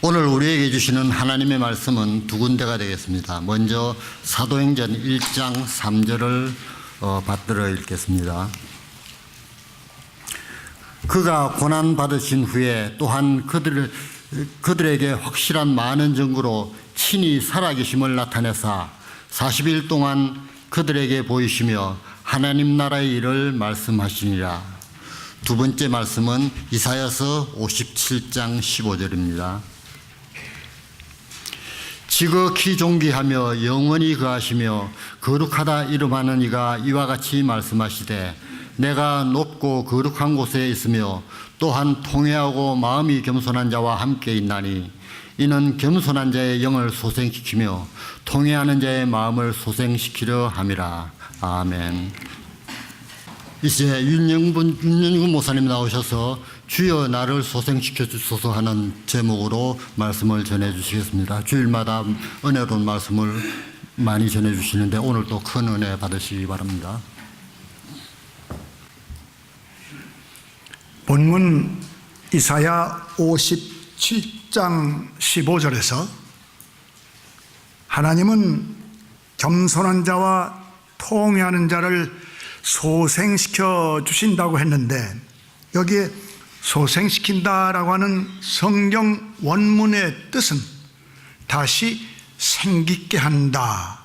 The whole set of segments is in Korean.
오늘 우리에게 주시는 하나님의 말씀은 두 군데가 되겠습니다. 먼저 사도행전 1장 3절을 받들어 읽겠습니다. 그가 고난받으신 후에 또한 그들에게 확실한 많은 증거로 친히 살아계심을 나타내사 40일 동안 그들에게 보이시며 하나님 나라의 일을 말씀하시니라. 두 번째 말씀은 이사야서 57장 15절입니다. 지극히 존귀하며 영원히 거하시며 거룩하다 이름하는 이가 이와 같이 말씀하시되 내가 높고 거룩한 곳에 있으며 또한 통회하고 마음이 겸손한 자와 함께 있나니 이는 겸손한 자의 영을 소생시키며 통회하는 자의 마음을 소생시키려 함이라. 아멘. 이제 윤영군 목사님 나오셔서 주여 나를 소생시켜 주소서 하는 제목으로 말씀을 전해 주시겠습니다. 주일마다 은혜로운 말씀을 많이 전해 주시는데 오늘도 큰 은혜 받으시기 바랍니다. 본문 이사야 57장 15절에서 하나님은 겸손한 자와 통회하는 자를 소생시켜 주신다고 했는데, 여기에 소생시킨다라고 하는 성경 원문의 뜻은 다시 생기게 한다,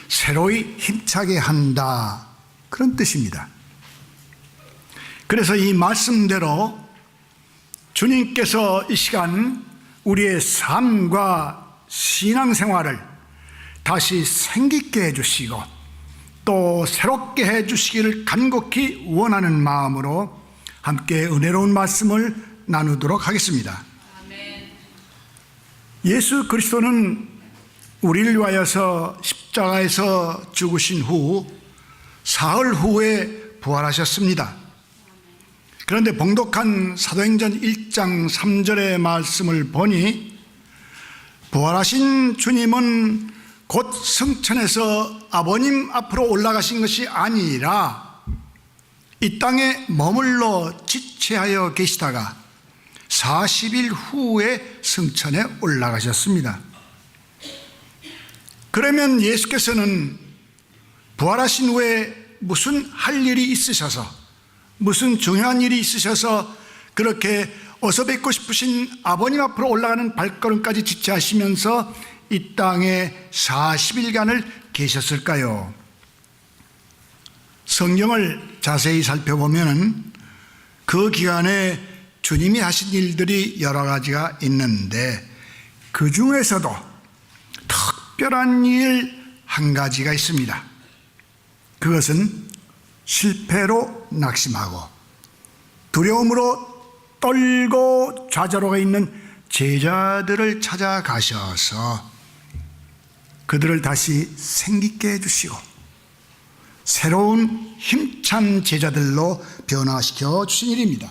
새로이 힘차게 한다, 그런 뜻입니다. 그래서 이 말씀대로 주님께서 이 시간 우리의 삶과 신앙생활을 다시 생기게 해주시고 또 새롭게 해주시기를 간곡히 원하는 마음으로 함께 은혜로운 말씀을 나누도록 하겠습니다. 아멘. 예수 그리스도는 우리를 위하여서 십자가에서 죽으신 후 사흘 후에 부활하셨습니다. 그런데 봉독한 사도행전 1장 3절의 말씀을 보니 부활하신 주님은 곧 성천에서 아버님 앞으로 올라가신 것이 아니라 이 땅에 머물러 지체하여 계시다가 40일 후에 성천에 올라가셨습니다. 그러면 예수께서는 부활하신 후에 무슨 할 일이 있으셔서, 무슨 중요한 일이 있으셔서 그렇게 어서 뵙고 싶으신 아버님 앞으로 올라가는 발걸음까지 지체하시면서 이 땅에 40일간을 계셨을까요? 성경을 자세히 살펴보면 그 기간에 주님이 하신 일들이 여러 가지가 있는데 그 중에서도 특별한 일 한 가지가 있습니다. 그것은 실패로 낙심하고 두려움으로 떨고 좌절하고 있는 제자들을 찾아가셔서 그들을 다시 생기게 해주시고 새로운 힘찬 제자들로 변화시켜 주신 일입니다.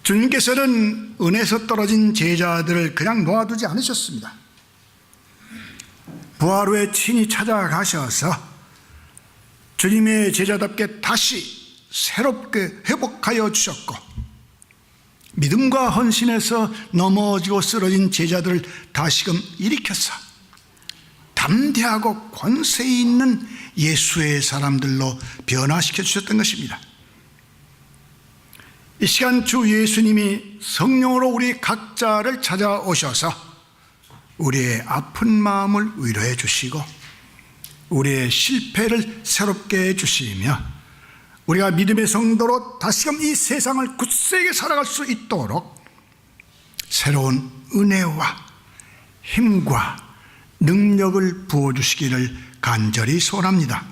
주님께서는 은혜에서 떨어진 제자들을 그냥 놓아두지 않으셨습니다. 부활 후에 친히 찾아가셔서 주님의 제자답게 다시 새롭게 회복하여 주셨고 믿음과 헌신에서 넘어지고 쓰러진 제자들을 다시금 일으켜서 담대하고 권세 있는 예수의 사람들로 변화시켜 주셨던 것입니다. 이 시간 주 예수님이 성령으로 우리 각자를 찾아오셔서 우리의 아픈 마음을 위로해 주시고 우리의 실패를 새롭게 해주시며 우리가 믿음의 성도로 다시금 이 세상을 굳세게 살아갈 수 있도록 새로운 은혜와 힘과 능력을 부어주시기를 간절히 소원합니다.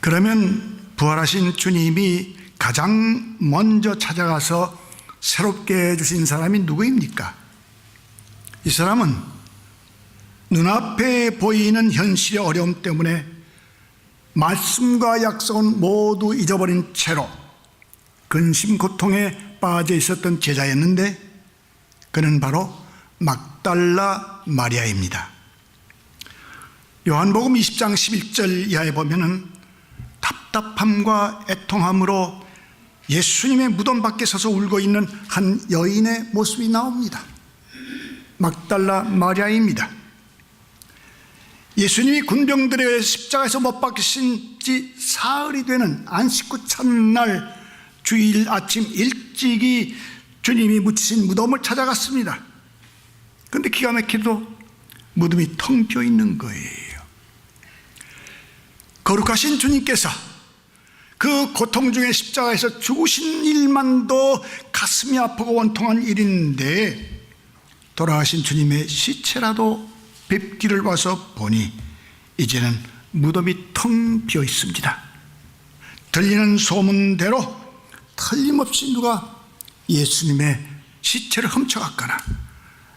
그러면 부활하신 주님이 가장 먼저 찾아가서 새롭게 해주신 사람이 누구입니까? 이 사람은 눈앞에 보이는 현실의 어려움 때문에 말씀과 약속은 모두 잊어버린 채로 근심 고통에 빠져 있었던 제자였는데 그는 바로 막달라 마리아입니다. 요한복음 20장 11절 이하에 보면은 답답함과 애통함으로 예수님의 무덤 밖에 서서 울고 있는 한 여인의 모습이 나옵니다. 막달라 마리아입니다. 예수님이 군병들에 의해 십자가에서 못 박히신 지 사흘이 되는 안식 후 첫날 주일 아침 일찍이 주님이 묻히신 무덤을 찾아갔습니다. 그런데 기가 막히게도 무덤이 텅 비어 있는 거예요. 거룩하신 주님께서 그 고통 중에 십자가에서 죽으신 일만도 가슴이 아프고 원통한 일인데 돌아가신 주님의 시체라도 뵙기를 와서 보니 이제는 무덤이 텅 비어 있습니다. 들리는 소문대로 틀림없이 누가 예수님의 시체를 훔쳐갔거나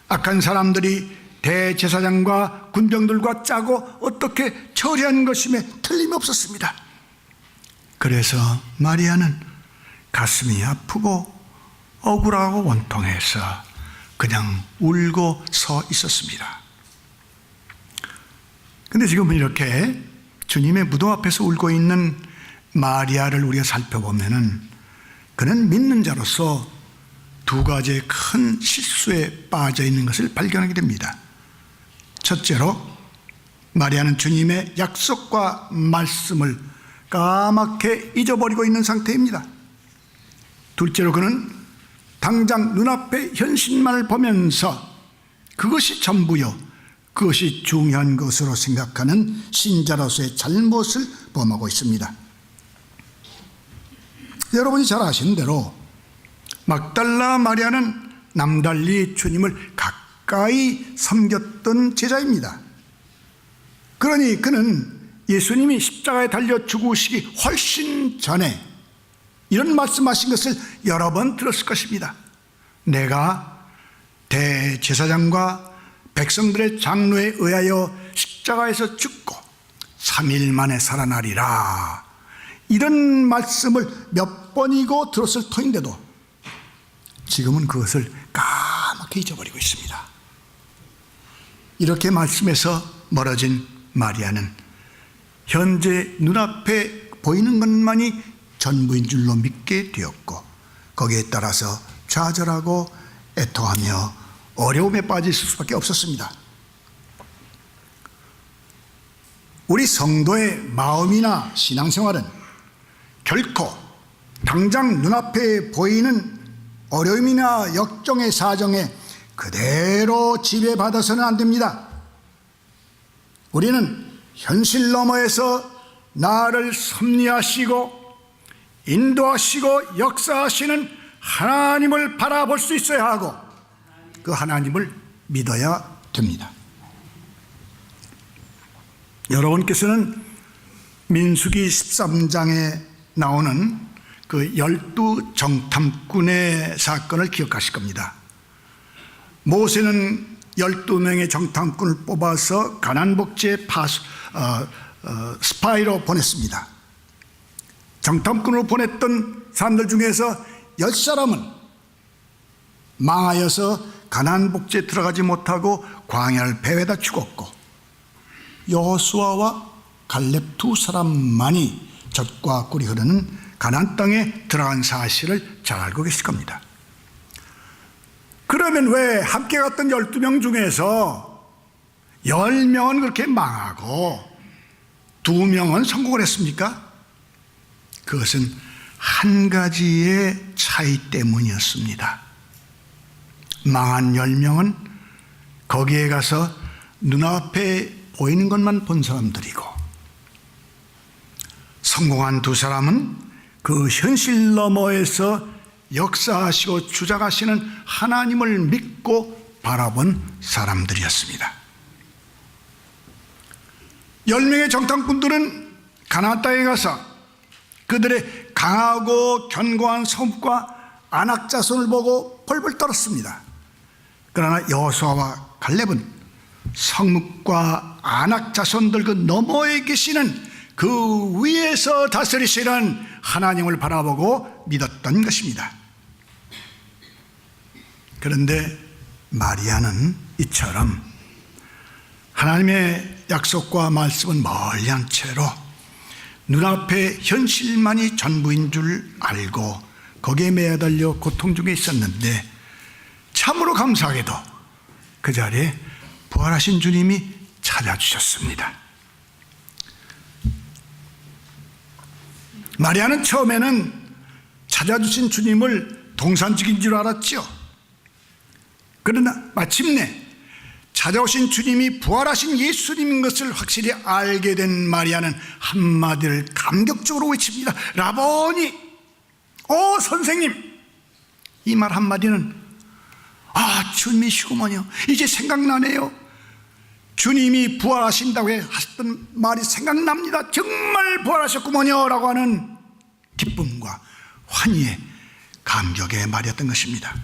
악한 사람들이 대제사장과 군병들과 짜고 어떻게 처리한 것임에 틀림없었습니다. 그래서 마리아는 가슴이 아프고 억울하고 원통해서 그냥 울고 서 있었습니다. 근데 지금 이렇게 주님의 무덤 앞에서 울고 있는 마리아를 우리가 살펴보면은 그는 믿는 자로서 두 가지의 큰 실수에 빠져 있는 것을 발견하게 됩니다. 첫째로 마리아는 주님의 약속과 말씀을 까맣게 잊어버리고 있는 상태입니다. 둘째로 그는 당장 눈앞의 현실만을 보면서 그것이 전부요, 그것이 중요한 것으로 생각하는 신자로서의 잘못을 범하고 있습니다. 여러분이 잘 아시는 대로 막달라 마리아는 남달리 주님을 가까이 섬겼던 제자입니다. 그러니 그는 예수님이 십자가에 달려 죽으시기 훨씬 전에 이런 말씀하신 것을 여러 번 들었을 것입니다. 내가 대제사장과 백성들의 장로에 의하여 십자가에서 죽고 3일 만에 살아나리라, 이런 말씀을 몇 번이고 들었을 터인데도 지금은 그것을 까맣게 잊어버리고 있습니다. 이렇게 말씀에서 멀어진 마리아는 현재 눈앞에 보이는 것만이 전부인 줄로 믿게 되었고 거기에 따라서 좌절하고 애통하며 어려움에 빠질 수밖에 없었습니다. 우리 성도의 마음이나 신앙생활은 결코 당장 눈앞에 보이는 어려움이나 역정의 사정에 그대로 지배받아서는 안 됩니다. 우리는 현실 너머에서 나를 섭리하시고 인도하시고 역사하시는 하나님을 바라볼 수 있어야 하고 그 하나님을 믿어야 됩니다. 여러분께서는 민수기 13장에 나오는 그 12정탐꾼의 사건을 기억하실 겁니다. 모세는 12명의 정탐꾼을 뽑아서 가나안 복지에 스파이로 보냈습니다. 정탐꾼으로 보냈던 사람들 중에서 10사람은 망하여서 가나안 복지에 들어가지 못하고 광야를 배회다 죽었고 여호수아와 갈렙 두 사람만이 젖과 꿀이 흐르는 가나안 땅에 들어간 사실을 잘 알고 계실 겁니다. 그러면 왜 함께 갔던 12명 중에서 10명은 그렇게 망하고 2명은 성공을 했습니까? 그것은 한 가지의 차이 때문이었습니다. 망한 10명은 거기에 가서 눈앞에 보이는 것만 본 사람들이고 성공한 2사람은 그 현실 너머에서 역사하시고 주장하시는 하나님을 믿고 바라본 사람들이었습니다. 10명의 정탐꾼들은 가나안 땅에 가서 그들의 강하고 견고한 성과 안악자손을 보고 벌벌 떨었습니다. 그러나 여호수아와 갈렙은 성읍과 안악자손들 그 너머에 계시는 그 위에서 다스리시는 하나님을 바라보고 믿었던 것입니다. 그런데 마리아는 이처럼 하나님의 약속과 말씀은 멀리한 채로 눈앞의 현실만이 전부인 줄 알고 거기에 매달려 고통 중에 있었는데 참으로 감사하게도 그 자리에 부활하신 주님이 찾아주셨습니다. 마리아는 처음에는 찾아주신 주님을 동산직인 줄 알았죠. 그러나 마침내 찾아오신 주님이 부활하신 예수님인 것을 확실히 알게 된 마리아는 한마디를 감격적으로 외칩니다. 라보니, 오 선생님. 이 말 한마디는 주님이시구먼요. 이제 생각나네요. 주님이 부활하신다고 하셨던 말이 생각납니다. 정말 부활하셨구먼요 라고 하는 기쁨과 환희의 감격의 말이었던 것입니다.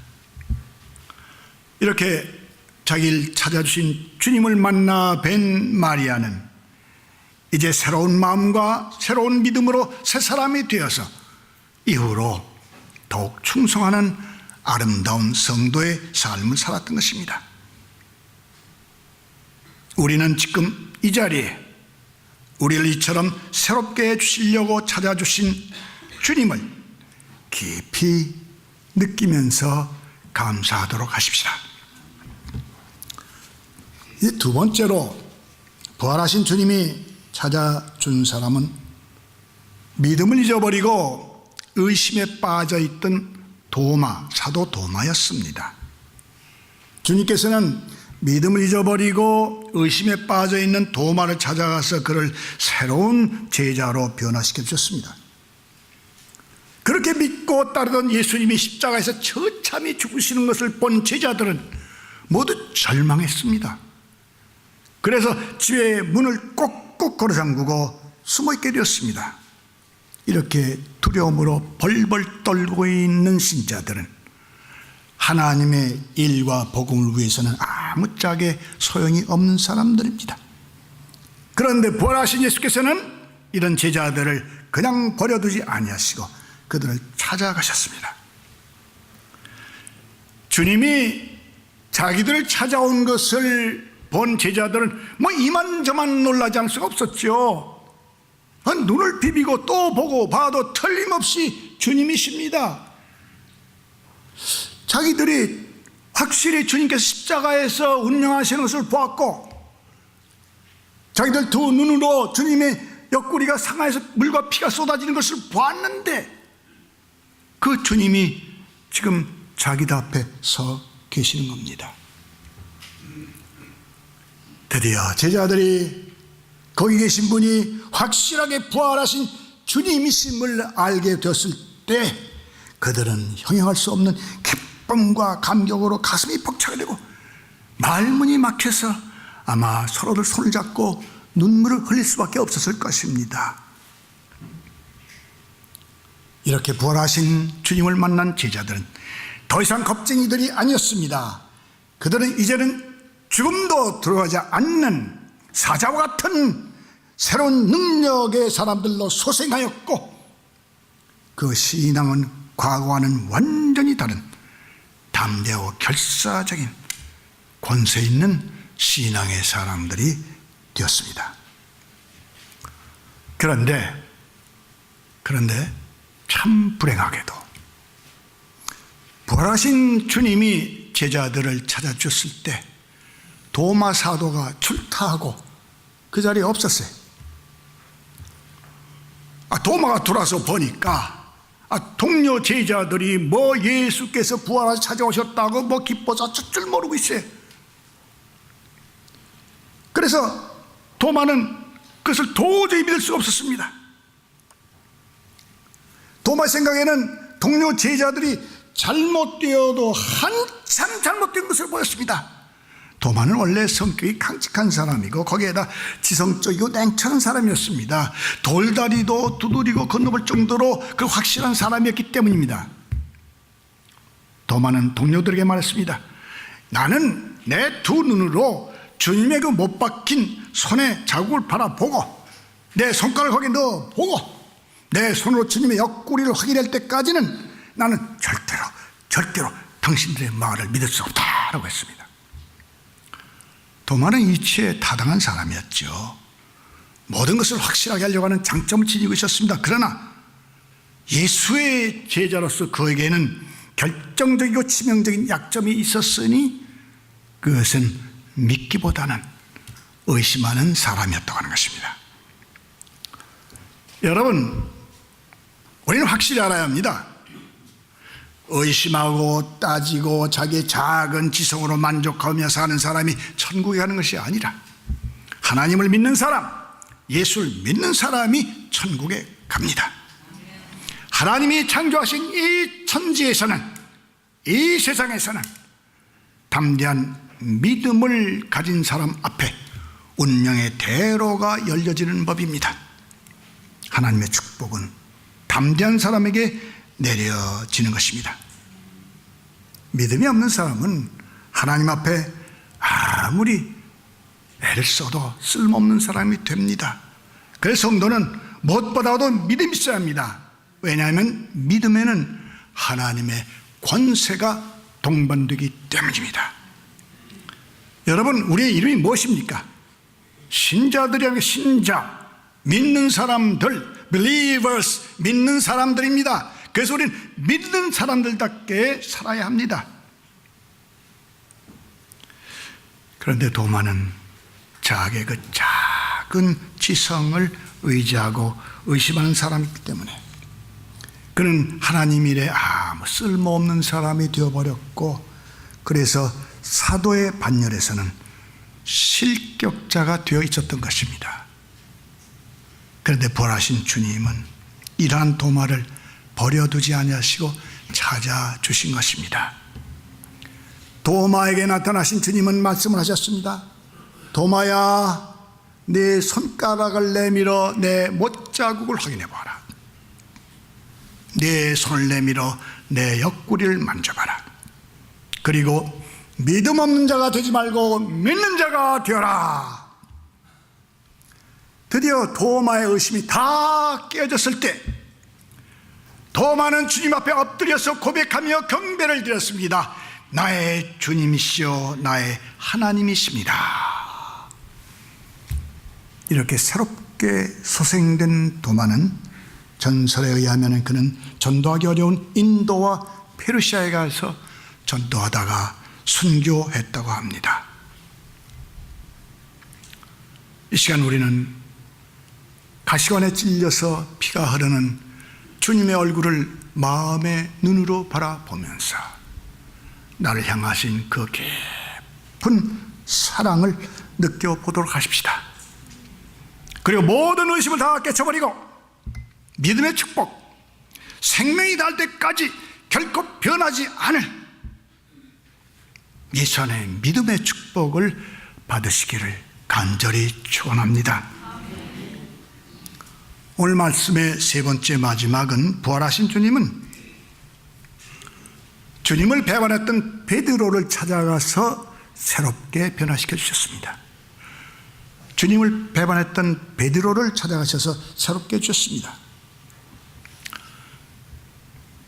이렇게 자기를 찾아주신 주님을 만나 뵌 마리아는 이제 새로운 마음과 새로운 믿음으로 새 사람이 되어서 이후로 더욱 충성하는 아름다운 성도의 삶을 살았던 것입니다. 우리는 지금 이 자리에 우리를 이처럼 새롭게 해주시려고 찾아주신 주님을 깊이 느끼면서 감사하도록 하십시다. 이 두 번째로 부활하신 주님이 찾아준 사람은 믿음을 잊어버리고 의심에 빠져있던 사도 도마였습니다. 주님께서는 믿음을 잊어버리고 의심에 빠져있는 도마를 찾아가서 그를 새로운 제자로 변화시켜 주셨습니다. 그렇게 믿고 따르던 예수님이 십자가에서 처참히 죽으시는 것을 본 제자들은 모두 절망했습니다. 그래서 집의 문을 꼭꼭 걸어 잠그고 숨어 있게 되었습니다. 이렇게 두려움으로 벌벌 떨고 있는 신자들은 하나님의 일과 복음을 위해서는 아무짝에 소용이 없는 사람들입니다. 그런데 부활하신 예수께서는 이런 제자들을 그냥 버려두지 아니하시고 그들을 찾아가셨습니다. 주님이 자기들을 찾아온 것을 본 제자들은 이만저만 놀라지 않을 수가 없었죠. 눈을 비비고 또 보고 봐도 틀림없이 주님이십니다. 자기들이 확실히 주님께서 십자가에서 운명하시는 것을 보았고 자기들 두 눈으로 주님의 옆구리가 상하여서 물과 피가 쏟아지는 것을 보았는데 그 주님이 지금 자기들 앞에 서 계시는 겁니다. 드디어 제자들이 거기 계신 분이 확실하게 부활하신 주님이심을 알게 되었을 때 그들은 형용할 수 없는 기쁨과 감격으로 가슴이 벅차게 되고 말문이 막혀서 아마 서로들 손을 잡고 눈물을 흘릴 수밖에 없었을 것입니다. 이렇게 부활하신 주님을 만난 제자들은 더 이상 겁쟁이들이 아니었습니다. 그들은 이제는 죽음도 들어가지 않는 사자와 같은 새로운 능력의 사람들로 소생하였고 그 신앙은 과거와는 완전히 다른 담대하고 결사적인 권세 있는 신앙의 사람들이 되었습니다. 그런데 참 불행하게도 부활하신 주님이 제자들을 찾아주셨을 때 도마 사도가 출타하고 그 자리에 없었어요. 도마가 돌아서 보니까 동료 제자들이 예수께서 부활하셔 찾아오셨다고 기뻐서 줄 모르고 있어요. 그래서 도마는 그것을 도저히 믿을 수가 없었습니다. 도마의 생각에는 동료 제자들이 잘못되어도 한참 잘못된 것을 보였습니다. 도마는 원래 성격이 강직한 사람이고 거기에다 지성적이고 냉철한 사람이었습니다. 돌다리도 두드리고 건너볼 정도로 그 확실한 사람이었기 때문입니다. 도마는 동료들에게 말했습니다. 나는 내 두 눈으로 주님의 그 못 박힌 손의 자국을 바라보고 내 손가락을 거기에 넣어보고 내 손으로 주님의 옆구리를 확인할 때까지는 나는 절대로 당신들의 말을 믿을 수 없다라고 했습니다. 도마는 이치에 타당한 사람이었죠. 모든 것을 확실하게 하려고 하는 장점을 지니고 있었습니다. 그러나 예수의 제자로서 그에게는 결정적이고 치명적인 약점이 있었으니 그것은 믿기보다는 의심하는 사람이었다고 하는 것입니다. 여러분, 우리는 확실히 알아야 합니다. 의심하고 따지고 자기의 작은 지성으로 만족하며 사는 사람이 천국에 가는 것이 아니라 하나님을 믿는 사람, 예수를 믿는 사람이 천국에 갑니다. 하나님이 창조하신 이 천지에서는, 이 세상에서는 담대한 믿음을 가진 사람 앞에 운명의 대로가 열려지는 법입니다. 하나님의 축복은 담대한 사람에게 내려지는 것입니다. 믿음이 없는 사람은 하나님 앞에 아무리 애를 써도 쓸모없는 사람이 됩니다. 그래서 성도는 무엇보다도 믿음이 있어야 합니다. 왜냐하면 믿음에는 하나님의 권세가 동반되기 때문입니다. 여러분, 우리의 이름이 무엇입니까? 신자들이라는 게 신자, 믿는 사람들, believers, 믿는 사람들입니다. 그래서 우리는 믿는 사람들답게 살아야 합니다. 그런데 도마는 자기의 그 작은 지성을 의지하고 의심하는 사람이기 때문에 그는 하나님 일에 아무 쓸모없는 사람이 되어버렸고, 그래서 사도의 반열에서는 실격자가 되어 있었던 것입니다. 그런데 부활하신 주님은 이러한 도마를 버려두지 아니하시고 찾아주신 것입니다. 도마에게 나타나신 주님은 말씀을 하셨습니다. 도마야, 네 손가락을 내밀어 내 못자국을 확인해 봐라. 네 손을 내밀어 내 옆구리를 만져봐라. 그리고 믿음 없는 자가 되지 말고 믿는 자가 되어라. 드디어 도마의 의심이 다 깨어졌을 때 도마는 주님 앞에 엎드려서 고백하며 경배를 드렸습니다. 나의 주님이시여 나의 하나님이십니다. 이렇게 새롭게 소생된 도마는 전설에 의하면 그는 전도하기 어려운 인도와 페르시아에 가서 전도하다가 순교했다고 합니다. 이 시간 우리는 가시관에 찔려서 피가 흐르는 주님의 얼굴을 마음의 눈으로 바라보면서 나를 향하신 그 깊은 사랑을 느껴보도록 하십시다. 그리고 모든 의심을 다 깨쳐버리고 믿음의 축복, 생명이 닿을 때까지 결코 변하지 않을 예수 안에 믿음의 축복을 받으시기를 간절히 축원합니다. 오늘 말씀의 세 번째 마지막은 부활하신 주님은 주님을 배반했던 베드로를 찾아가서 새롭게 변화시켜 주셨습니다. 주님을 배반했던 베드로를 찾아가셔서 새롭게 해주셨습니다.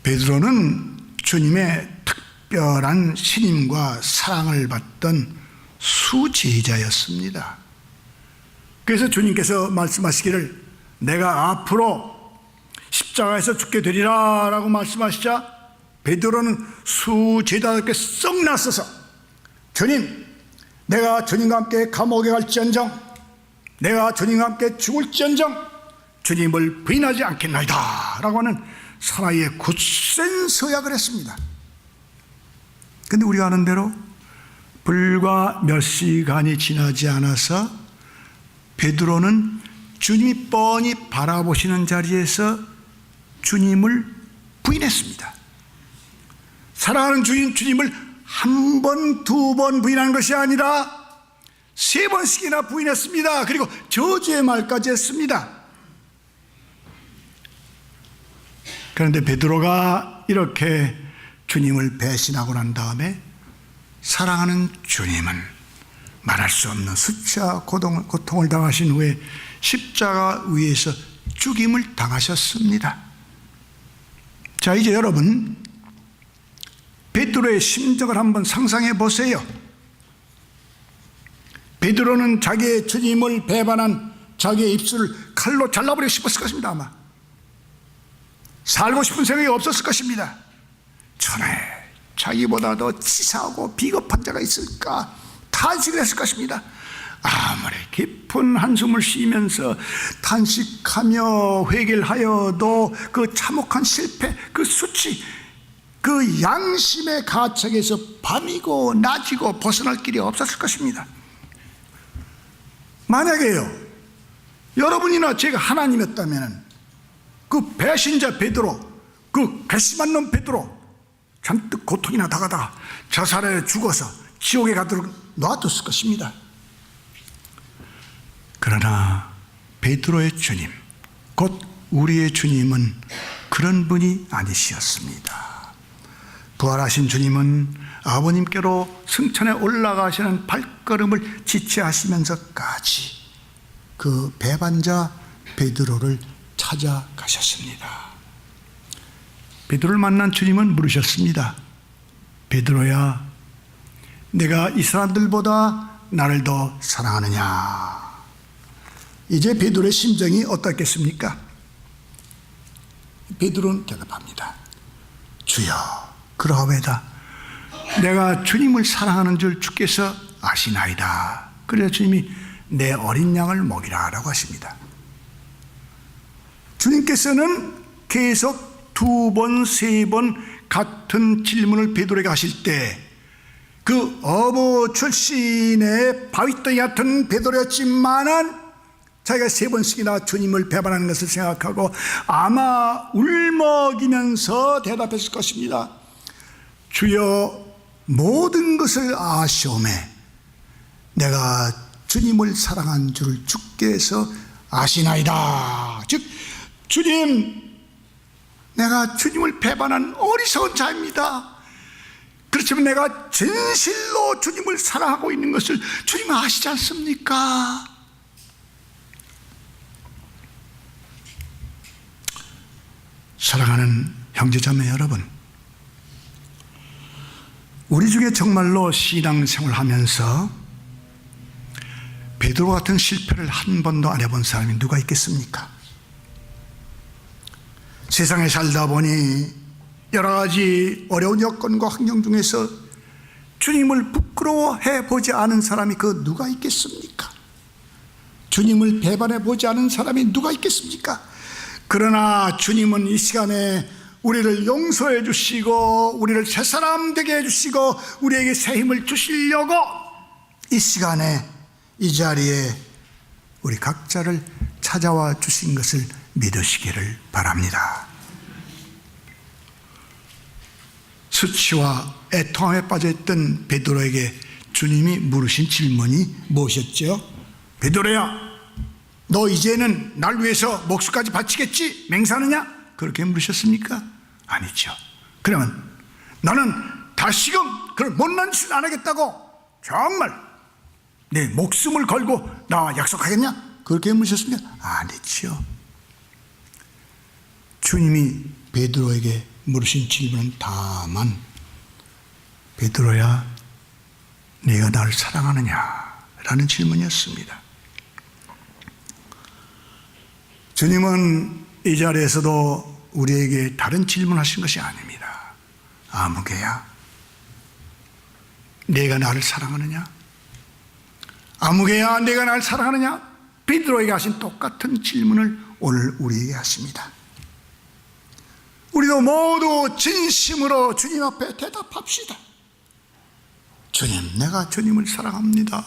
베드로는 주님의 특별한 신임과 사랑을 받던 수제자였습니다. 그래서 주님께서 말씀하시기를 내가 앞으로 십자가에서 죽게 되리라 라고 말씀하시자 베드로는 수제자답게 썩 나서서 주님, 내가 주님과 함께 감옥에 갈지언정, 내가 주님과 함께 죽을지언정 주님을 부인하지 않겠나이다 라고 하는 사나이의 굳센 서약을 했습니다. 그런데 우리가 아는 대로 불과 몇 시간이 지나지 않아서 베드로는 주님이 뻔히 바라보시는 자리에서 주님을 부인했습니다. 사랑하는 주님을 한 번, 두 번 부인한 것이 아니라 세 번씩이나 부인했습니다. 그리고 저주의 말까지 했습니다. 그런데 베드로가 이렇게 주님을 배신하고 난 다음에 사랑하는 주님은 말할 수 없는 수치와 고통을 당하신 후에 십자가 위에서 죽임을 당하셨습니다. 자, 이제 여러분 베드로의 심정을 한번 상상해 보세요. 베드로는 자기의 주님을 배반한 자기의 입술을 칼로 잘라버리고 싶었을 것입니다. 아마 살고 싶은 생각이 없었을 것입니다. 천하에 자기보다 더 치사하고 비겁한 자가 있을까 탄식을 했을 것입니다. 아무리 깊은 한숨을 쉬면서 탄식하며 회개를 하여도 그 참혹한 실패, 그 수치, 그 양심의 가책에서 밤이고 낮이고 벗어날 길이 없었을 것입니다. 만약에요, 여러분이나 제가 하나님이었다면 그 배신자 베드로, 그 괘씸한 놈 베드로 잔뜩 고통이나 당하다가 자살해 죽어서 지옥에 가도록 놔뒀을 것입니다. 그러나 베드로의 주님, 곧 우리의 주님은 그런 분이 아니시었습니다. 부활하신 주님은 아버님께로 승천에 올라가시는 발걸음을 지체하시면서까지 그 배반자 베드로를 찾아가셨습니다. 베드로를 만난 주님은 물으셨습니다. 베드로야, 내가 이 사람들보다 나를 더 사랑하느냐? 이제 베드로의 심정이 어떻겠습니까? 베드로는 대답합니다. 주여, 그러하오이다. 내가 주님을 사랑하는 줄 주께서 아시나이다. 그래서 주님이 내 어린 양을 먹이라 라고 하십니다. 주님께서는 계속 두 번, 세 번 같은 질문을 베드로에게 하실 때 그 어부 출신의 바위덩이 같은 베드로였지만은 자기가 세 번씩이나 주님을 배반하는 것을 생각하고 아마 울먹이면서 대답했을 것입니다. 주여, 모든 것을 아시오매 내가 주님을 사랑한 줄을 주께서 아시나이다. 즉, 주님, 내가 주님을 배반한 어리석은 자입니다. 그렇지만 내가 진실로 주님을 사랑하고 있는 것을 주님은 아시지 않습니까? 사랑하는 형제자매 여러분, 우리 중에 정말로 신앙생활을 하면서 베드로 같은 실패를 한 번도 안 해본 사람이 누가 있겠습니까? 세상에 살다 보니 여러 가지 어려운 여건과 환경 중에서 주님을 부끄러워해 보지 않은 사람이 그 누가 있겠습니까? 주님을 배반해 보지 않은 사람이 누가 있겠습니까? 그러나 주님은 이 시간에 우리를 용서해 주시고 우리를 새 사람 되게 해 주시고 우리에게 새 힘을 주시려고 이 시간에 이 자리에 우리 각자를 찾아와 주신 것을 믿으시기를 바랍니다. 수치와 애통함에 빠져있던 베드로에게 주님이 물으신 질문이 무엇이었죠? 베드로야, 너 이제는 날 위해서 목숨까지 바치겠지? 맹세하느냐? 그렇게 물으셨습니까? 아니죠. 그러면 너는 다시금 그런 못난 짓을 안 하겠다고 정말 내 목숨을 걸고 나와 약속하겠냐? 그렇게 물으셨습니까? 아니죠. 주님이 베드로에게 물으신 질문은 다만 베드로야, 네가 나를 사랑하느냐? 라는 질문이었습니다. 주님은 이 자리에서도 우리에게 다른 질문하신 것이 아닙니다. 아무개야, 네가 나를 사랑하느냐? 아무개야, 네가 나를 사랑하느냐? 베드로에게 하신 똑같은 질문을 오늘 우리에게 하십니다. 우리도 모두 진심으로 주님 앞에 대답합시다. 주님, 내가 주님을 사랑합니다.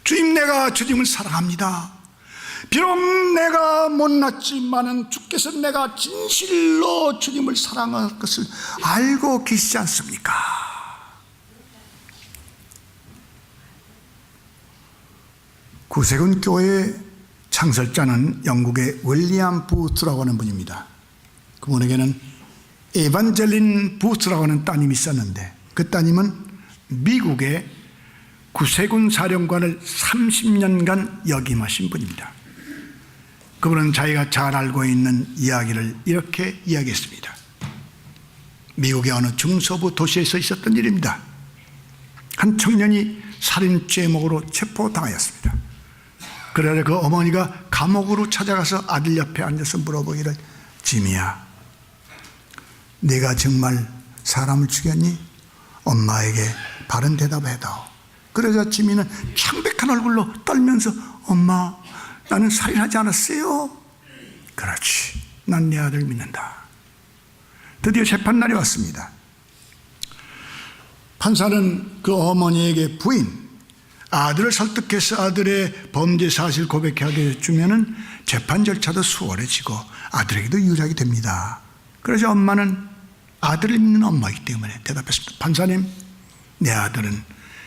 주님, 내가 주님을 사랑합니다. 비록 내가 못났지만은 주께서 내가 진실로 주님을 사랑할 것을 알고 계시지 않습니까? 구세군 교회의 창설자는 영국의 윌리엄 부트라고 하는 분입니다. 그분에게는 에반젤린 부트라고 하는 따님이 있었는데 그 따님은 미국의 구세군 사령관을 30년간 역임하신 분입니다. 그분은 자기가 잘 알고 있는 이야기를 이렇게 이야기했습니다. 미국의 어느 중서부 도시에서 있었던 일입니다. 한 청년이 살인 죄목으로 체포당하였습니다. 그래서 그 어머니가 감옥으로 찾아가서 아들 옆에 앉아서 물어보기를, 지미야, 네가 정말 사람을 죽였니? 엄마에게 바른 대답해다오. 그러자 지민은 창백한 얼굴로 떨면서 엄마, 나는 살인하지 않았어요. 그렇지, 난 네 아들 믿는다. 드디어 재판날이 왔습니다. 판사는 그 어머니에게 부인, 아들을 설득해서 아들의 범죄 사실 고백하게 해주면 재판 절차도 수월해지고 아들에게도 유리하게 됩니다. 그러자 엄마는 아들을 믿는 엄마이기 때문에 대답했습니다. 판사님, 내 아들은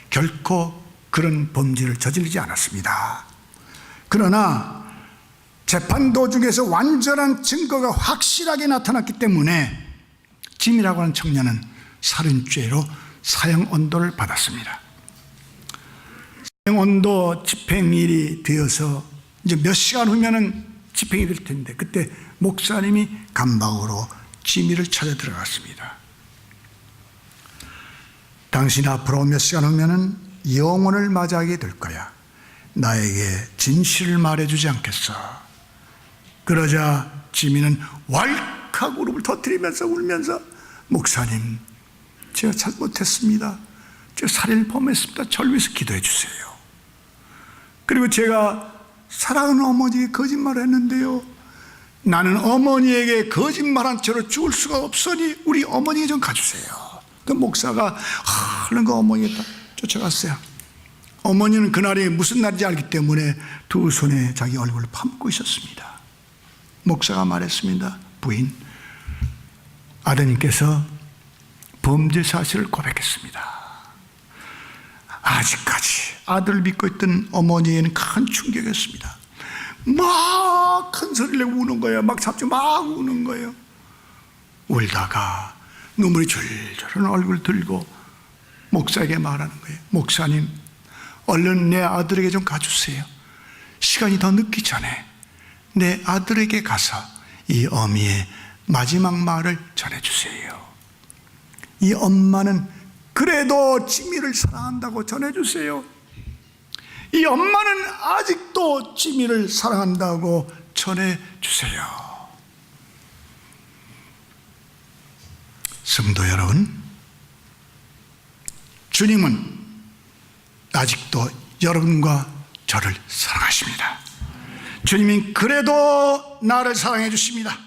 결코 그런 범죄를 저지르지 않았습니다. 그러나 재판 도중에서 완전한 증거가 확실하게 나타났기 때문에 짐이라고 하는 청년은 살인죄로 사형언도를 받았습니다. 사형언도 집행일이 되어서 이제 몇 시간 후면은 집행이 될 텐데 그때 목사님이 감방으로 지미를 찾아 들어갔습니다. 당신 앞으로 몇 시간 후면은 영혼을 맞이하게 될 거야. 나에게 진실을 말해주지 않겠어. 그러자 지미는 왈칵 울음을 터뜨리면서 울면서 목사님, 제가 잘못했습니다. 제가 살인을 범했습니다. 저를 위해서 기도해 주세요. 그리고 제가 사랑하는 어머니에게 거짓말을 했는데요, 나는 어머니에게 거짓말한 채로 죽을 수가 없으니 우리 어머니에 좀 가주세요. 그 목사가 얼른 그 어머니에 쫓아갔어요. 어머니는 그날이 무슨 날인지 알기 때문에 두 손에 자기 얼굴을 파묻고 있었습니다. 목사가 말했습니다. 부인, 아드님께서 범죄 사실을 고백했습니다. 아직까지 아들을 믿고 있던 어머니에는 큰 충격이었습니다. 막 큰 소리를 내고 우는 거예요. 막 잡지 막 우는 거예요. 울다가 눈물이 줄줄 얼굴 들고 목사에게 말하는 거예요. 목사님, 얼른 내 아들에게 좀 가주세요. 시간이 더 늦기 전에 내 아들에게 가서 이 어미의 마지막 말을 전해주세요. 이 엄마는 그래도 지미를 사랑한다고 전해주세요. 이 엄마는 아직도 지미를 사랑한다고 전해주세요. 성도 여러분, 주님은 아직도 여러분과 저를 사랑하십니다. 주님은 그래도 나를 사랑해 주십니다.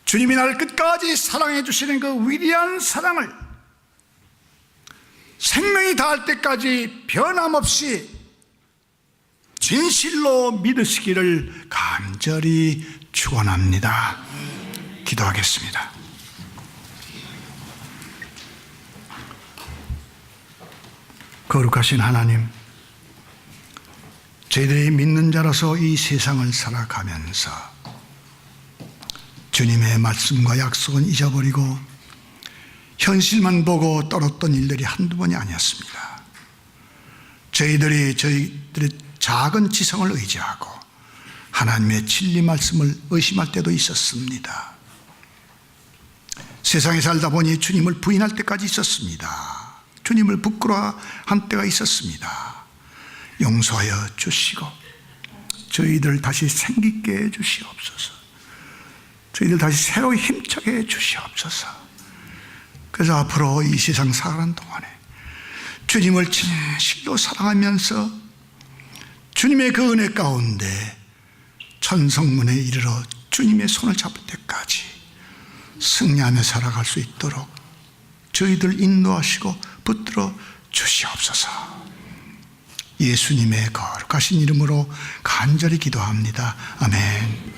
주님이 나를 끝까지 사랑해 주시는 그 위대한 사랑을 생명이 다할 때까지 변함없이 진실로 믿으시기를 간절히 축원합니다. 기도하겠습니다. 거룩하신 하나님, 저희들이 믿는 자로서 이 세상을 살아가면서 주님의 말씀과 약속은 잊어버리고 현실만 보고 떨었던 일들이 한두 번이 아니었습니다. 저희들의 작은 지성을 의지하고 하나님의 진리 말씀을 의심할 때도 있었습니다. 세상에 살다 보니 주님을 부인할 때까지 있었습니다. 주님을 부끄러워한 때가 있었습니다. 용서하여 주시고 저희들 다시 생기게 해 주시옵소서. 저희들 다시 새로 힘차게 해 주시옵소서. 그래서 앞으로 이 세상 살아가는 동안에 주님을 진실로 사랑하면서 주님의 그 은혜 가운데 천성문에 이르러 주님의 손을 잡을 때까지 승리하며 살아갈 수 있도록 저희들 인도하시고 붙들어 주시옵소서. 예수님의 거룩하신 이름으로 간절히 기도합니다. 아멘.